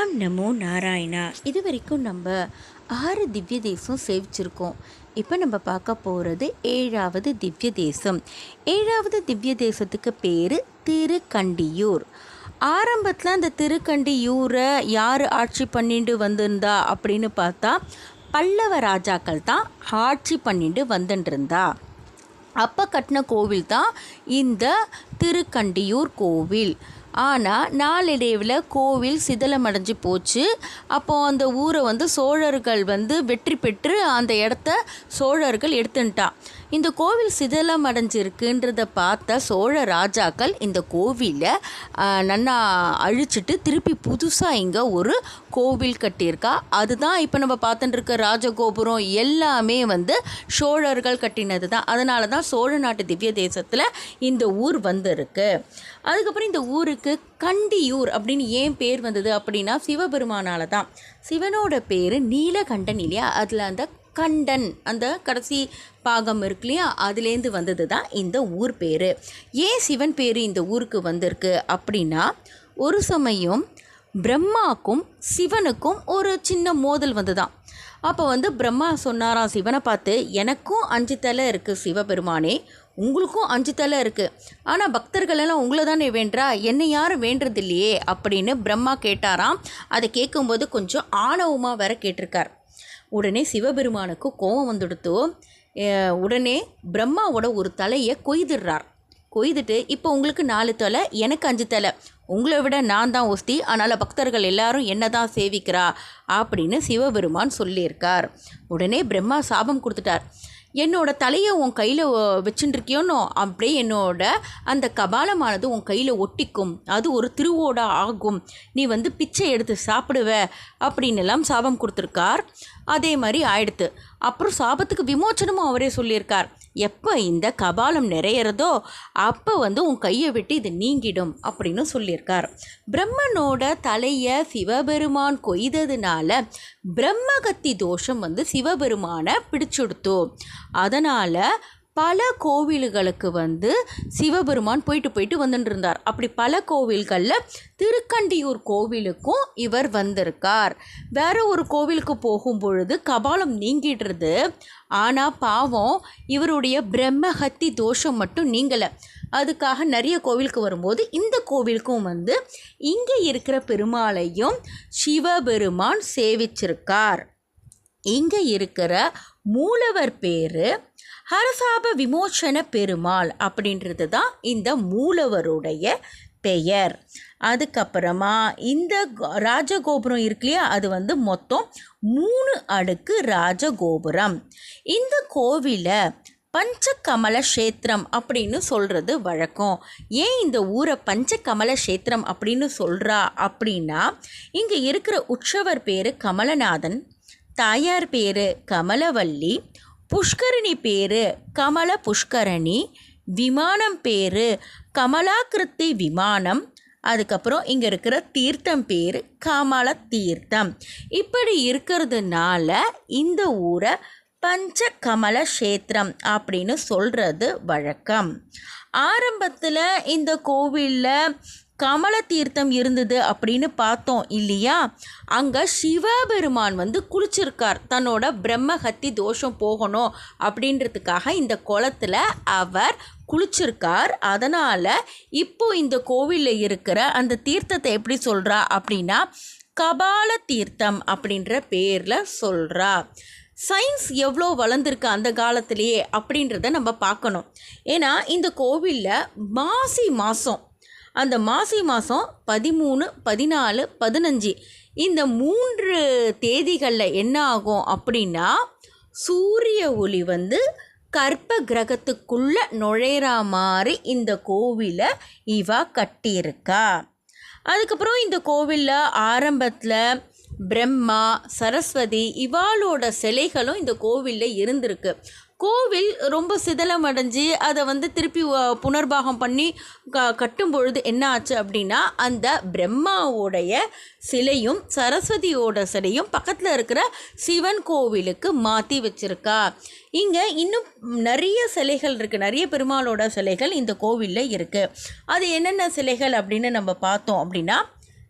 ஓம் நமோ நாராயணா. இது வரைக்கும் நம்ம 6 திவ்ய தேசம் சேவிச்சிருக்கோம். இப்போ நம்ம பார்க்க போகிறது 7வது திவ்ய தேசம். 7வது திவ்ய தேசத்துக்கு பேர் திருக்கண்டியூர். ஆரம்பத்தில் அந்த திருக்கண்டியூரை யார் ஆட்சி பண்ணிட்டு வந்திருந்தா அப்படின்னு பார்த்தா பல்லவ ராஜாக்கள் தான் ஆட்சி பண்ணிட்டு வந்துட்டுருந்தா. அப்போ கட்டின கோவில் தான் இந்த திருக்கண்டியூர் கோவில். ஆனால் நாளடைவில் கோவில் சிதிலமடைஞ்சு போச்சு. அப்போது அந்த ஊரை சோழர்கள் வெற்றி பெற்று அந்த இடத்த சோழர்கள் எடுத்துட்டான். இந்த கோவில் சிதிலமடைஞ்சிருக்குன்றத பார்த்த சோழ ராஜாக்கள் இந்த கோவிலை நன்னா அழிச்சிட்டு திருப்பி புதுசாக இங்கே ஒரு கோவில் கட்டியிருக்கா. அதுதான் இப்போ நம்ம பார்த்துட்டு இருக்க ராஜகோபுரம் எல்லாமே சோழர்கள் கட்டினது தான். அதனால தான் சோழ நாட்டு திவ்ய தேசத்தில் இந்த ஊர் இருக்கு. அதுக்கப்புறம் இந்த ஊருக்கு கண்டியூர் அப்படின்னு ஏன் பேர் வந்தது அப்படின்னா சிவபெருமானால தான். சிவனோட பேர் நீலகண்டன் இல்லையா, அதில் அந்த கண்டன் அந்த கடைசி பாகம் இருக்கு இல்லையா, அதுலேருந்து வந்தது தான் இந்த ஊர் பேர். ஏன் சிவன் பேர் இந்த ஊருக்கு வந்திருக்கு அப்படின்னா, ஒரு சமயம் பிரம்மாக்கும் சிவனுக்கும் ஒரு சின்ன மோதல் வந்துதான். அப்போ பிரம்மா சொன்னாராம் சிவனை பார்த்து, எனக்கும் 5 தலை இருக்குது சிவபெருமானே, உங்களுக்கும் 5 தலை இருக்குது, ஆனால் பக்தர்களெல்லாம் உங்களை தானே வேண்டா, என்னை யாரும் வேண்டது இல்லையே அப்படின்னு பிரம்மா கேட்டாராம். அதை கேட்கும்போது கொஞ்சம் ஆணவமாக வேற கேட்டிருக்கார். உடனே சிவபெருமானுக்கு கோபம் வந்துடுத்தோ, உடனே பிரம்மாவோட ஒரு தலையை கொய்துடுறார். கொய்துட்டு, இப்போ உங்களுக்கு 4 தலை, எனக்கு 5 தலை, உங்களை விட நான் தான் ஒஸ்தி, அதனால் பக்தர்கள் எல்லாரும் என்ன தான் சேவிக்கிறா அப்படின்னு சிவபெருமான் சொல்லியிருக்கார். உடனே பிரம்மா சாபம் கொடுத்துட்டார். என்னோட தலையை உன் கையில் வச்சுட்டுருக்கியோன்னோ, அப்படியே என்னோட அந்த கபாலமானது உன் கையில் ஒட்டிக்கும், அது ஒரு திருவோடா ஆகும், நீ பிச்சை எடுத்து சாப்பிடுவ அப்படின்னு எல்லாம் சாபம் கொடுத்துருக்கார். அதே மாதிரி ஆயிடுத்து. அப்புறம் சாபத்துக்கு விமோச்சனமும் அவரே சொல்லியிருக்கார். எப்போ இந்த கபாலம் நிறையிறதோ அப்போ உன் கையை விட்டு இது நீங்கிடும் அப்படின்னு சொல்லியிருக்கார். பிரம்மனோட தலையை சிவபெருமான் கொய்ததுனால பிரம்மகத்தி தோஷம் சிவபெருமானை பிடிச்சுடுத்தோ. அதனால் பல கோவில்களுக்கு சிவபெருமான் போயிட்டு வந்துட்டு இருந்தார். அப்படி பல கோவில்களில் திருக்கண்டியூர் கோவிலுக்கும் இவர் வந்திருக்கார். வேற ஒரு கோவிலுக்கு போகும் பொழுது கபாலம் நீங்கிடுறது. ஆனால் பாவம் இவருடைய பிரம்மஹத்தி தோஷம் மட்டும் நீங்கலை. அதுக்காக நிறைய கோவிலுக்கு வரும்போது இந்த கோவிலுக்கும் இங்கே இருக்கிற பெருமாளையும் சிவபெருமான் சேவிச்சிருக்கார். இங்கே இருக்கிற மூலவர் பேர் ஹரசாப விமோச்சன பெருமாள் அப்படின்றது தான் இந்த மூலவருடைய பெயர். அதுக்கப்புறமா இந்த ராஜகோபுரம் இருக்கு இல்லையா, அது மொத்தம் 3 அடுக்கு ராஜகோபுரம். இந்த கோவிலை பஞ்சகமல கஷேத்திரம் அப்படின்னு சொல்கிறது வழக்கம். ஏன் இந்த ஊரை பஞ்சகமல கஷேத்திரம் அப்படின்னு சொல்கிறா அப்படின்னா, இங்கே இருக்கிற உற்சவர் பேர் கமலநாதன், தாயார் பேர் கமலவல்லி, புஷ்கரணி பேர் கமல புஷ்கரணி, விமானம் பேர் கமலாக்கிருத்தி விமானம், அதுக்கப்புறம் இங்கே இருக்கிற தீர்த்தம் பேர் கமல தீர்த்தம். இப்படி இருக்கிறதுனால இந்த ஊரை பஞ்சகமல கஷேத்திரம் அப்படின்னு சொல்கிறது வழக்கம். ஆரம்பத்தில் இந்த கோவிலில் கமல தீர்த்தம் இருந்தது அப்படின்னு பார்த்தோம் இல்லையா, அங்கே சிவபெருமான் குளிச்சிருக்கார். தன்னோட பிரம்மஹத்தி தோஷம் போகணும் அப்படின்றதுக்காக இந்த குளத்தில் அவர் குளிச்சிருக்கார். அதனால் இப்போ இந்த கோவிலில் இருக்கிற அந்த தீர்த்தத்தை எப்படி சொல்கிறா அப்படின்னா கபால தீர்த்தம் அப்படின்ற பேரில் சொல்கிறா. சயின்ஸ் எவ்வளோ வளர்ந்துருக்கு அந்த காலத்திலேயே அப்படின்றத நம்ம பார்க்கணும். ஏன்னா இந்த கோவிலில் மாசி மாதம், அந்த மாசி மாதம் 13, 14, 15 இந்த 3 தேதிகளில் என்ன ஆகும் அப்படின்னா, சூரிய ஒளி கற்ப கிரகத்துக்குள்ளே நுழையிற மாதிரி இந்த கோவிலை இவா கட்டியிருக்கா. அதுக்கப்புறம் இந்த கோவிலில் ஆரம்பத்தில் பிரம்மா, சரஸ்வதி இவாளோட சிலைகளும் இந்த கோவிலில் இருந்திருக்கு. கோவில் ரொம்ப சிதிலமடைஞ்சு அதை திருப்பி புனர்பாகம் பண்ணி கட்டும் பொழுது என்ன ஆச்சு அப்படின்னா, அந்த பிரம்மாவோடைய சிலையும் சரஸ்வதியோட சிலையும் பக்கத்தில் இருக்கிற சிவன் கோவிலுக்கு மாற்றி வச்சுருக்கா. இங்கே இன்னும் நிறைய சிலைகள் இருக்குது, நிறைய பெருமாளோட சிலைகள் இந்த கோவிலில் இருக்குது. அது என்னென்ன சிலைகள் அப்படின்னு நம்ம பார்த்தோம் அப்படின்னா,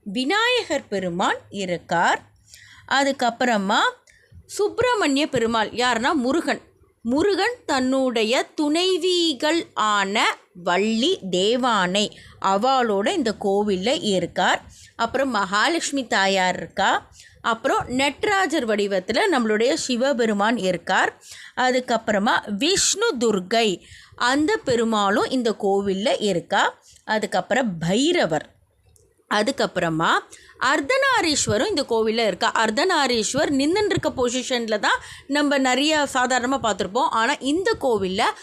விநாயகர் பெருமான் இருக்கார். அதுக்கப்புறமா சுப்பிரமணிய பெருமாள் யாருன்னா முருகன் தன்னுடைய துணைவிகள் ஆன வள்ளி தேவானை அவளோட இந்த கோவிலில் இருக்கார். அப்புறம் மகாலட்சுமி தாயார் இருக்கா. அப்புறம் நட்ராஜர் வடிவத்தில் நம்மளுடைய சிவபெருமான் இருக்கார். அதுக்கப்புறமா விஷ்ணு துர்க்கை அந்த பெருமாளும் இந்த கோவிலில் இருக்கா. அதுக்கப்புறம் பைரவர். அதுக்கப்புறமா அர்த்தநாரீஸ்வரும் இந்த கோவிலில் இருக்கா. அர்த்தநாரீஸ்வர் நின்றுருக்க பொசிஷனில் தான் நம்ம நிறைய சாதாரணமாக பார்த்துருப்போம். ஆனால் இந்த கோவிலில்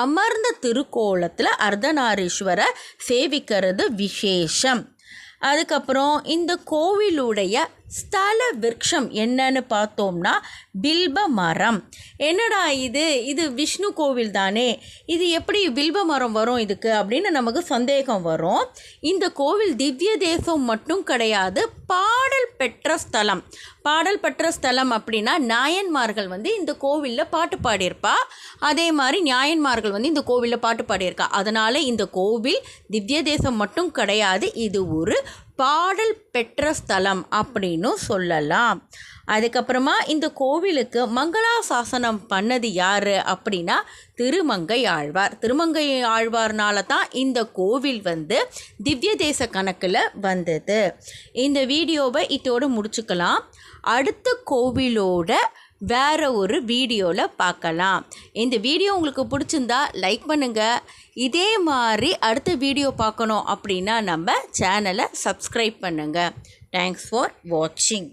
அமர்ந்த திருக்கோலத்தில் அர்த்தநாரீஸ்வரை சேவிக்கிறது விசேஷம். அதுக்கப்புறம் இந்த கோவிலுடைய ஸ்தல விருட்சம் என்னன்னு பார்த்தோம்னா பில்ப மரம். என்னடா இது விஷ்ணு கோவில் தானே, இது எப்படி பில்ப மரம் வரும் இதுக்கு அப்படின்னு நமக்கு சந்தேகம் வரும். இந்த கோவில் திவ்ய தேசம் மட்டும் கிடையாது, பாடல் பெற்ற ஸ்தலம் அப்படின்னா நாயன்மார்கள் இந்த கோவிலில் பாட்டு பாடியிருப்பா. அதே மாதிரி நாயன்மார்கள் இந்த கோவிலில் பாட்டு பாடியிருக்கா. அதனால் இந்த கோவில் திவ்ய தேசம் மட்டும் கிடையாது, இது ஒரு பாடல் பெற்ற ஸ்தலம் அப்படின்னு சொல்லலாம். அதுக்கப்புறமா இந்த கோவிலுக்கு மங்களாசாசனம் பண்ணது யார் அப்படின்னா திருமங்கை ஆழ்வார்னால தான் இந்த கோவில் திவ்ய தேச கணக்கில் வந்தது. இந்த வீடியோவை இதோடு முடிச்சுக்கலாம். அடுத்த கோவிலோட வேற ஒரு வீடியோவில் பார்க்கலாம். இந்த வீடியோ உங்களுக்கு பிடிச்சிருந்தா லைக் பண்ணுங்கள். இதே மாதிரி அடுத்த வீடியோ பார்க்கணும் அப்படின்னா நம்ம சேனலை சப்ஸ்கிரைப் பண்ணுங்கள். தேங்க்ஸ் ஃபார் வாட்சிங்.